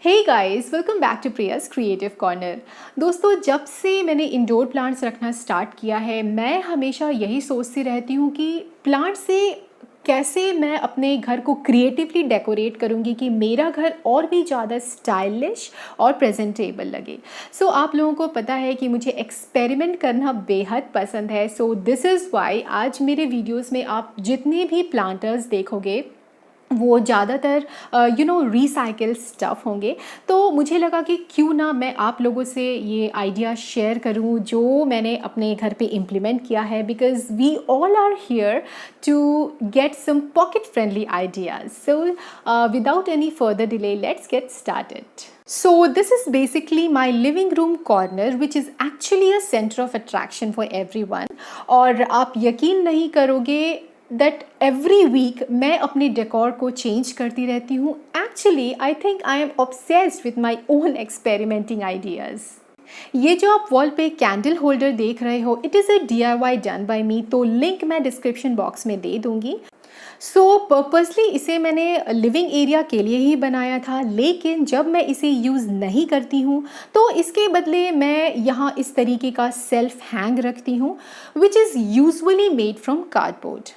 Hey guys, welcome back to Priya's creative corner. दोस्तों, जब से मैंने इंडोर प्लांट्स रखना स्टार्ट किया है, मैं हमेशा यही सोचती रहती हूँ कि प्लांट से कैसे मैं अपने घर को क्रिएटिवली डेकोरेट करूँगी कि मेरा घर और भी ज़्यादा स्टाइलिश और प्रेजेंटेबल लगे। आप लोगों को पता है कि मुझे एक्सपेरिमेंट करना बेहद पसंद है। दिस इज़ वाई आज मेरे वीडियोस में आप जितने भी प्लांटर्स देखोगे वो ज़्यादातर रिसाइकिल स्टफ़ होंगे। तो मुझे लगा कि क्यों ना मैं आप लोगों से ये आइडिया शेयर करूं जो मैंने अपने घर पे इम्प्लीमेंट किया है, because we all are here to get some pocket friendly ideas. Without any further delay, let's get started. So this is basically my living room corner, which is actually a center of attraction for everyone. और आप यकीन नहीं करोगे that every week मैं अपने decor को change करती रहती हूँ। Actually I think I am obsessed with my own experimenting ideas. ये जो आप वॉल पे कैंडल होल्डर देख रहे हो, it is a DIY done by me, तो लिंक मैं डिस्क्रिप्शन बॉक्स में दे दूँगी। पर्पसली इसे मैंने लिविंग एरिया के लिए ही बनाया था, लेकिन जब मैं इसे यूज़ नहीं करती हूँ तो इसके बदले मैं यहाँ इस तरीके का सेल्फ हैंग रखती हूँ, which is usually made from cardboard.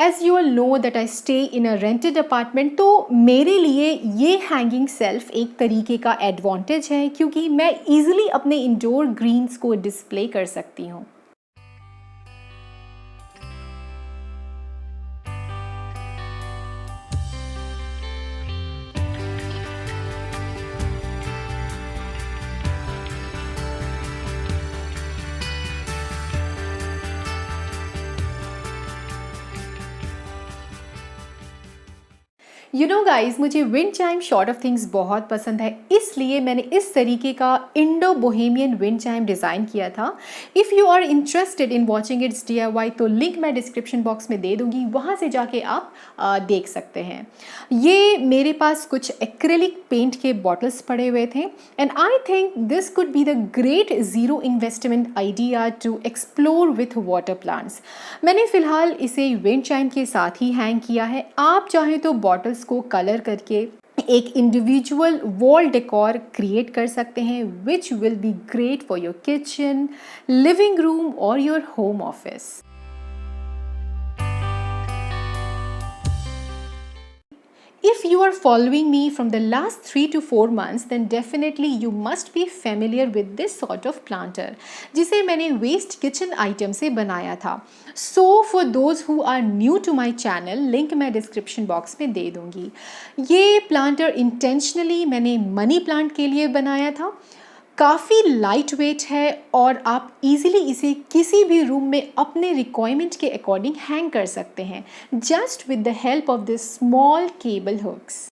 As you all know that I stay in a rented apartment, तो मेरे लिए ये हैंगिंग सेल्फ एक तरीके का एडवांटेज है क्योंकि मैं ईजिली अपने इंडोर ग्रीन्स को डिस्प्ले कर सकती हूँ। यू नो गाइज, मुझे wind chime sort of things बहुत पसंद है, इसलिए मैंने इस तरीके का Indo bohemian wind chime design किया था। If you are interested in watching its DIY, तो लिंक मैं डिस्क्रिप्शन बॉक्स में दे दूँगी, वहाँ से जाके आप देख सकते हैं। ये मेरे पास कुछ एक्रेलिक पेंट के बॉटल्स पड़े हुए थे, and I think this could be the great zero investment idea to explore with water plants. मैंने फ़िलहाल इसे विंड चाइम के साथ ही हैंग किया है। आप चाहें तो बॉटल्स को कलर करके एक इंडिविजुअल वॉल डेकोर क्रिएट कर सकते हैं, which will be great for your kitchen, living room और your home office. If you are following me from the last 3 to 4 months, then definitely you must be familiar with this sort of planter, जिसे मैंने waste kitchen item से बनाया था। For those who are new to my channel, link मैं description box में दे दूँगी। ये प्लांटर इंटेंशनली मैंने मनी प्लांट के लिए बनाया था। काफ़ी लाइट वेट है और आप इजीली इसे किसी भी रूम में अपने रिक्वायरमेंट के अकॉर्डिंग हैंग कर सकते हैं, just with the help of this small cable hooks.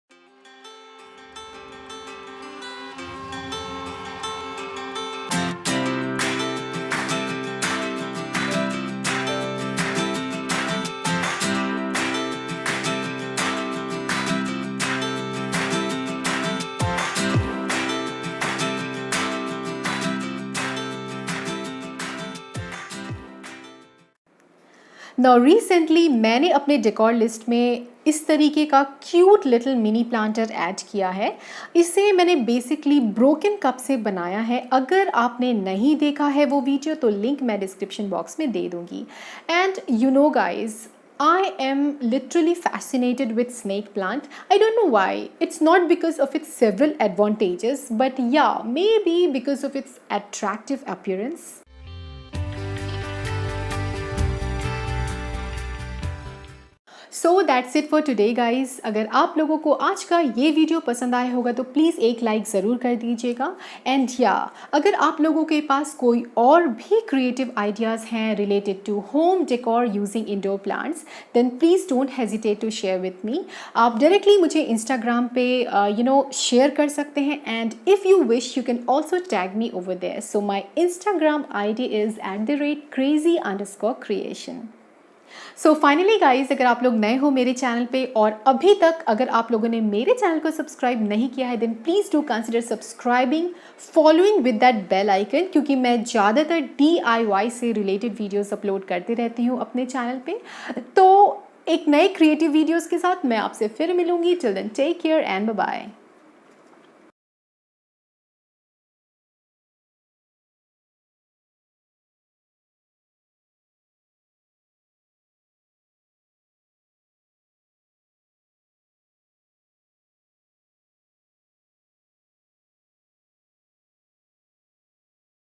Now recently मैंने अपने डेकोर लिस्ट में इस तरीके का cute little mini planter add किया है। इसे मैंने बेसिकली ब्रोकन कप से बनाया है। अगर आपने नहीं देखा है वो वीडियो, तो लिंक मैं डिस्क्रिप्शन बॉक्स में दे दूँगी। And you know guys, I am literally fascinated with snake plant. I don't know why. It's not because of its several advantages, but yeah, maybe because of its attractive appearance. That's it for today guys. अगर आप लोगों को आज का ये video पसंद आया होगा तो प्लीज़ एक लाइक ज़रूर कर दीजिएगा। एंड अगर आप लोगों के पास कोई और भी क्रिएटिव आइडियाज़ हैं related to home decor using indoor plants, then please don't hesitate to share with me. आप डायरेक्टली मुझे इंस्टाग्राम पे शेयर कर सकते हैं, and if you wish you can also tag me over there. So my Instagram ID is @crazy_creation। Finally guys, अगर आप लोग नए हो मेरे चैनल पे और अभी तक अगर आप लोगों ने मेरे चैनल को सब्सक्राइब नहीं किया है, then please do consider subscribing, following with that bell icon, क्योंकि मैं ज़्यादातर DIY से रिलेटेड वीडियोस अपलोड करती रहती हूँ अपने चैनल पे। तो एक नए क्रिएटिव वीडियोस के साथ मैं आपसे फिर मिलूंगी। Till then take care and bye bye.